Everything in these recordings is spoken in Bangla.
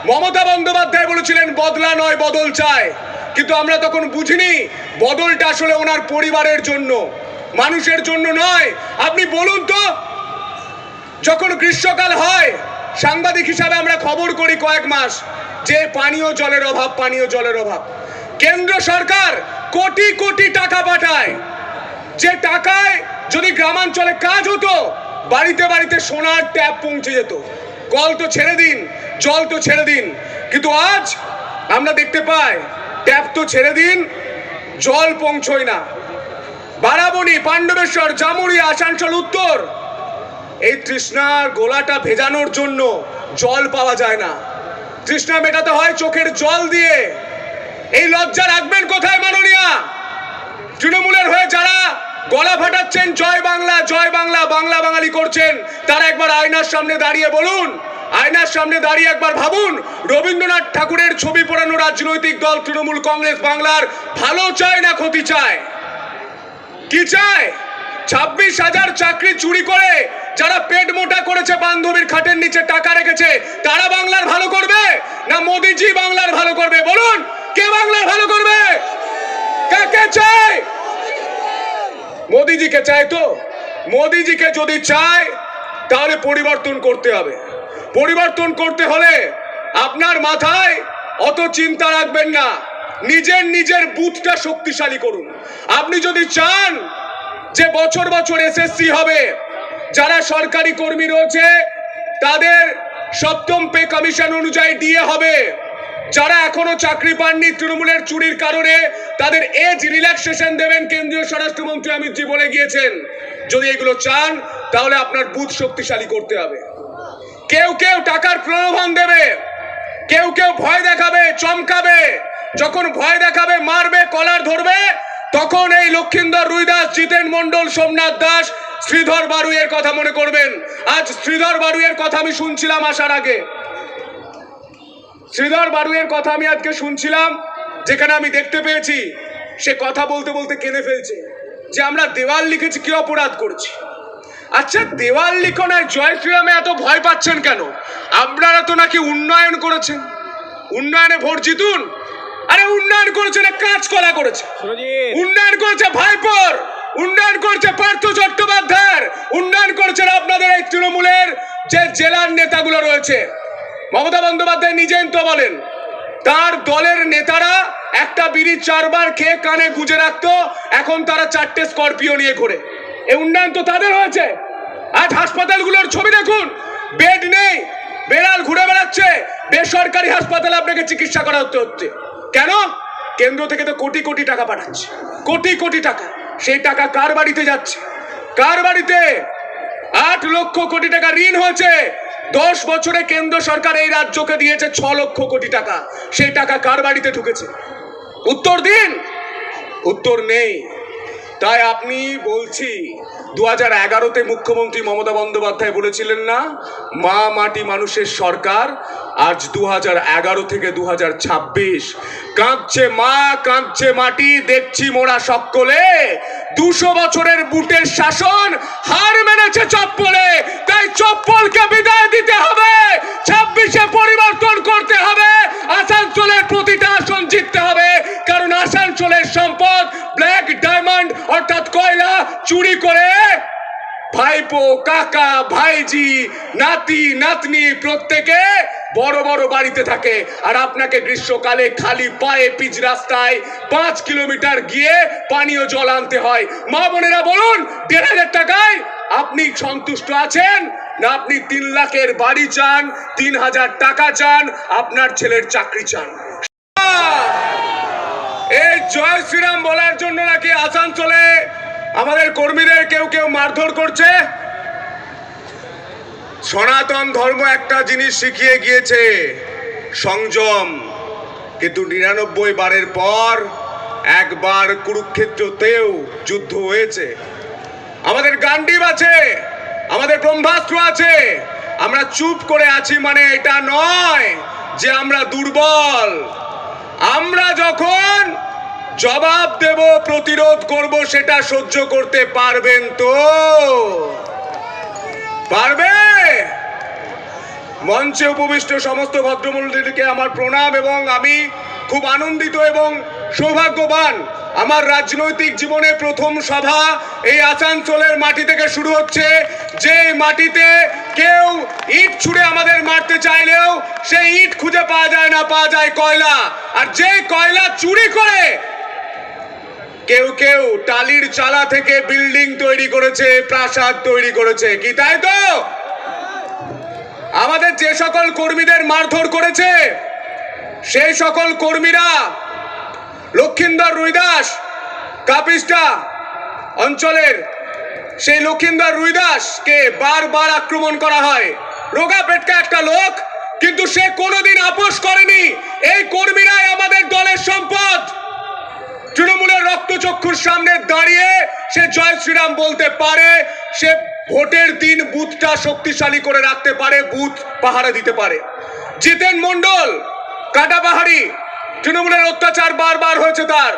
মমতা বন্দ্যোপাধ্যায় বলেছিলেন বদলা নয় বদল চায়, কিন্তু আমরা তখন বুঝিনি বদলটা আসলে ওনার পরিবারের জন্য, মানুষের জন্য নয়। আপনি বলুন তো, যখন গ্রীষ্মকাল হয় সাংবাদিক হিসাবে আমরা খবর করি কয়েক মাস যে পানীয় জলের অভাব, পানীয় জলের অভাব। কেন্দ্র সরকার কোটি কোটি টাকা পাঠায়, যে টাকায় যদি গ্রামাঞ্চলে কাজ হতো বাড়িতে বাড়িতে সোনার ট্যাপ পৌঁছে যেত। কল তো ছেড়ে দিন, জল তো ছেড়ে দিন, কিন্তু আজ আমরা দেখতে পাই ট্যাপ তো ছেড়ে দিন, জল পৌঁছয় না। বারাবণী, পাণ্ডবেশ্বর, জামুরিয়া, আসানসোল উত্তর, এই তৃষ্ণার গোলাটা ভেজানোর জন্য জল পাওয়া যায় না। তৃষ্ণা মেটাতে হয় চোখের জল দিয়ে। এই লজ্জা রাখবেন কোথায় মাননীয়া? তৃণমূলের হয়ে যারা গলা ফাটাচ্ছেন জয় বাংলা জয় বাংলা, বাংলা বাঙালি করছেন, তারা একবার আয়নার সামনে দাঁড়িয়ে বলুন, আয়নার সামনে দাঁড়িয়ে একবার ভাবুন, রবীন্দ্রনাথ ঠাকুরের ছবি পড়ানো রাজনৈতিক দল তৃণমূল কংগ্রেস বাংলার ভালো চায় না ক্ষতি চায়? কি চায়? 26,000 চাকরি চুরি করে যারা পেট মোটা করেছে, বান্ধবীর খাটের নিচে টাকা রেখেছে, তারা বাংলার ভালো করবে না মোদিজি বাংলার ভালো করবে? বলুন, কে বাংলার ভালো করবে? কাকে চায়? মোদিজিকে চায়। তো মোদিজিকে যদি চায় তাহলে পরিবর্তন করতে হবে। পরিবর্তন করতে হলে আপনার মাথায় অত চিন্তা রাখবেন না, নিজের বুথটা শক্তিশালী করুন। আপনি যদি চান যে বছর বছর এসএসসি হবে, যারা সরকারি কর্মী রয়েছে তাদের সপ্তম পে কমিশন অনুযায়ী ডিএ হবে, যারা এখনো চাকরি পাননি তৃণমূলের চুরির কারণে তাদের এজ রিল্যাক্সেশন দেবেন, কেন্দ্রীয় স্বরাষ্ট্রমন্ত্রী অমিত জি বলে গিয়েছেন। যদি এগুলো চান তাহলে আপনার বুথ শক্তিশালী করতে হবে। কেউ কেউ টাকার প্রলোভন দেবে, কেউ কেউ ভয় দেখাবে, চমকাবে। যখন ভয় দেখাবে, মারবে, কলার ধরবে, তখন এই লক্ষিন্দর রুইদাস, জিতেন মন্ডল, সোমনাথ দাস, শ্রীধর বারুইয়ের কথা মনে করবেন। আজ শ্রীধর বারুইয়ের কথা আমি শুনছিলাম আসার আগে, শ্রীধর বারুইয়ের কথা আমি আজকে শুনছিলাম, যেখানে আমি দেখতে পেয়েছি সে কথা বলতে বলতে কেঁদে ফেলছে যে আমরা দেওয়াল লিখেছি, কি অপরাধ করছি? আচ্ছা, দেওয়াল লিখনের জয় শ্রীরামে এত ভয় পাচ্ছেন কেন? আপনারা তো নাকি উন্নয়ন করেছেন, উন্নয়নে ভোট জিতুন। আরে উন্নয়ন করেছেন, কাঁচকলা করেছে, উন্নয়ন করেছে ভাইপোর, উন্নয়ন করেছে পার্থ চট্টোপাধ্যায়ের, উন্নয়ন করেছেন আপনাদের এই তৃণমূলের যে জেলার নেতাগুলো রয়েছে। মমতা বন্দ্যোপাধ্যায় নিজেই তো বলেন তার দলের নেতারা একটা বিড়ি 4 বার খেয়ে কানে গুঁজে রাখতো, এখন তারা 4টে স্করপিও নিয়ে ঘোরে। এই উন্নয়ন তো তাদের হয়েছে। আজ হাসপাতালগুলোর ছবি দেখুন, বেড নেই, বেড়াল ঘুরে বেড়াচ্ছে, বেসরকারি হাসপাতালে আপনাকে চিকিৎসা করা হচ্ছে। কেন? কেন্দ্র থেকে তো কোটি কোটি টাকা পাঠাচ্ছে, কোটি কোটি টাকা। সেই টাকা কার বাড়িতে যাচ্ছে? কার বাড়িতে? 8 লক্ষ কোটি টাকা ঋণ হয়েছে। 10 বছরে কেন্দ্র সরকার এই রাজ্যকে দিয়েছে 6 লক্ষ কোটি টাকা। সেই টাকা কার বাড়িতে ঢুকেছে? উত্তর দিন। উত্তর নেই। তাই আপনি বলছি, 2011-তে মুখ্যমন্ত্রী মমতা বন্দ্যোপাধ্যায় বলেছিলেন না, মা মাটি মানুষের সরকার। আজ 2011 থেকে 2026, কাঁদছে মা, কাঁদছে মাটি, দেখছি মোরা সকলে। 200 বছরের বুটের শাসন হার মেনেছে চপ্পলে, তাই চপ্পলকে বিদায় দিতে হবে। 26-এ পরিবর্তন করতে হবে, আসানসোলের প্রতিটা আসন জিততে হবে, কারণ আসানসোলের সম্পদ ব্ল্যাক ডায়মন্ড অর্থাৎ কয়লা চুরি করে ভাইপো, কাকা, ভাইজি, নাতি, নাতনি প্রত্যেকে বড় বড় বাড়িতে থাকে। আর আপনাকে গ্রীষ্মকালে খালি পায়ে পিচ রাস্তায় 5 কিলোমিটার গিয়ে পানীয় জল আনতে হয়। মা বোনেরা বলুন, 1,500 টাকায় আপনি সন্তুষ্ট আছেন না? আপনি 3 লাখের বাড়ি চান, 3,000 টাকা চান, আপনার ছেলের চাকরি চান? এই জয় শ্রীরাম বলার জন্য নাকি আসানসোলে আমাদের কর্মীদের কেউ কেউ মারধর করছে। সনাতন ধর্ম একটা জিনিস শিখিয়ে গিয়েছে, সংযম। কিন্তু 99 বারের পর একবার কুরুক্ষেত্রতেও যুদ্ধ হয়েছে। আমাদের গান্ডীব আছে, আমাদের ব্রহ্মাস্ত্র আছে। আমরা চুপ করে আছি মানে এটা নয় যে আমরা দুর্বল। আমরা যখন জবাব দেব, প্রতিরোধ করব, সেটা সহ্য করতে পারবেন তো? পারবে? মঞ্চে উপবিষ্ট সমস্ত ভদ্রমণ্ডলীকে আমার প্রণাম, এবং আমি খুব আনন্দিত এবং সৌভাগ্যবান। আমার রাজনৈতিক জীবনে প্রথম সভা এই আসানসোলের মাটি থেকে শুরু হচ্ছে, যে মাটিতে কেউ ইট ছুঁড়ে আমাদের মারতে চাইলেও সেই ইট খুঁজে পাওয়া যায় না, পাওয়া যায় কয়লা। আর যে কয়লা চুরি করে কেউ কেউ টালির চালা থেকে বিল্ডিং তৈরি করেছে, প্রাসাদ তৈরি করেছে, কি তাই তো? আমাদের যে সকল কর্মীদের মারধর করেছে সেই সকল কর্মীরা লক্ষিন্দর রুইদাস কাপিস্টা অঞ্চলের, সেই লক্ষিন্দর রুইদাসকে বারবার আক্রমণ করা হয়। রোগা পেটকা একটা লোক, কিন্তু সে কোনোদিন আপোষ করেনি। এই কর্মীরাই আমাদের দলের সম্পদ। তৃণমূলের রক্তচক্ষুর সামনে দাঁড়িয়ে সে জয় শ্রীরাম বলতে পারে, সে ভোটের দিন বুথটা শক্তিশালী করে রাখতে পারে, বুথ পাহারা দিতে পারে। জিতেন মন্ডল কাটা পাহাড়ি, তৃণমূলের অত্যাচার বারবার হয়েছে, তার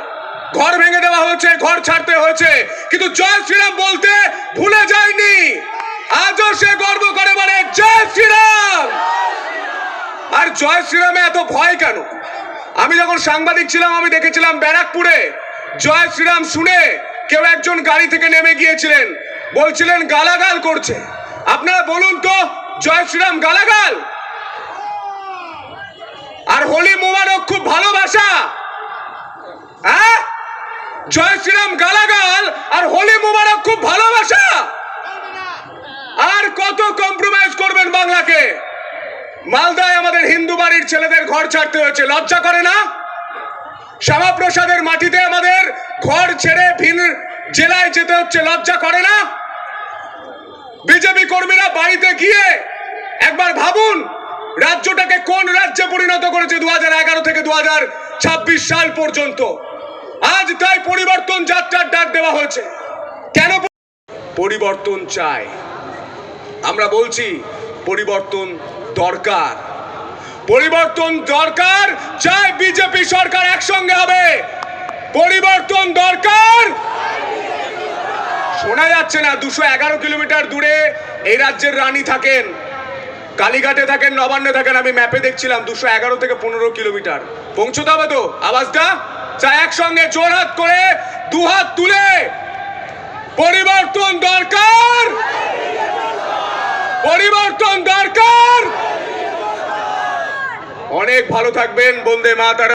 ঘর ভেঙে দেওয়া হয়েছে, ঘর ছাড়তে হয়েছে, কিন্তু জয় শ্রীরাম বলতে ভুলে যায়নি। আজও সে গর্ব করে বলে জয় শ্রীরাম। আর জয় শ্রীরামে এত ভয় কেন? আমি যখন সাংবাদিক ছিলাম আমি দেখেছিলাম ব্যারাকপুরে জয় শ্রীরাম শুনে কেউ একজন গাড়ি থেকে নেমে গিয়েছিলেন, বলছিলেন গালাগাল করছে। আপনারা বলুন তো, জয় শ্রীরাম গালাগাল? আর হোলি মোবারক খুব ভালোবাসা? হ্যাঁ, জয় শ্রীরাম গালাগাল আর হোলি মোবারক খুব ভালোবাসা? আর কত কম্প্রোমাইজ করবেন বাংলাকে? মালদায় আমাদের হিন্দু বাড়ির ছেলেদের ঘর ছাড়তে হয়েছে, লজ্জা করে না? শ্যামাপ্রসাদের মাটিতে আমাদের ঘর ছেড়ে ভিন জেলায় যেতে হচ্ছে, লজ্জা করে না? বিজেপি কর্মীরা বাড়িতে গিয়ে একবার ভাবুন রাজ্যটাকে কোন রাজ্যে পরিণত করেছে 2011 থেকে 2026 সাল পর্যন্ত। আজ তাই পরিবর্তন যাত্রার ডাক দেওয়া হয়েছে। কেন পরিবর্তন চাই? আমরা বলছি পরিবর্তন দরকার, পরিবর্তন দরকার। চাই বিজেপি সরকার একসঙ্গে হবে, পরিবর্তন দরকার। শোনা যাচ্ছে না 211 কিলোমিটার দূরে এই রাজ্যের রানী থাকেন, কালীঘাটে থাকেন, নবান্নে থাকেন। আমি ম্যাপে দেখছিলাম 211 থেকে 15 কিলোমিটার। পৌঁছতে হবে তো আওয়াজটা? চাই একসঙ্গে জোরহাত করে দুহাত তুলে পরিবর্তন দরকার, পরিবর্তন দরকার। অনেক ভালো থাকবেন। বন্দে মাতরম।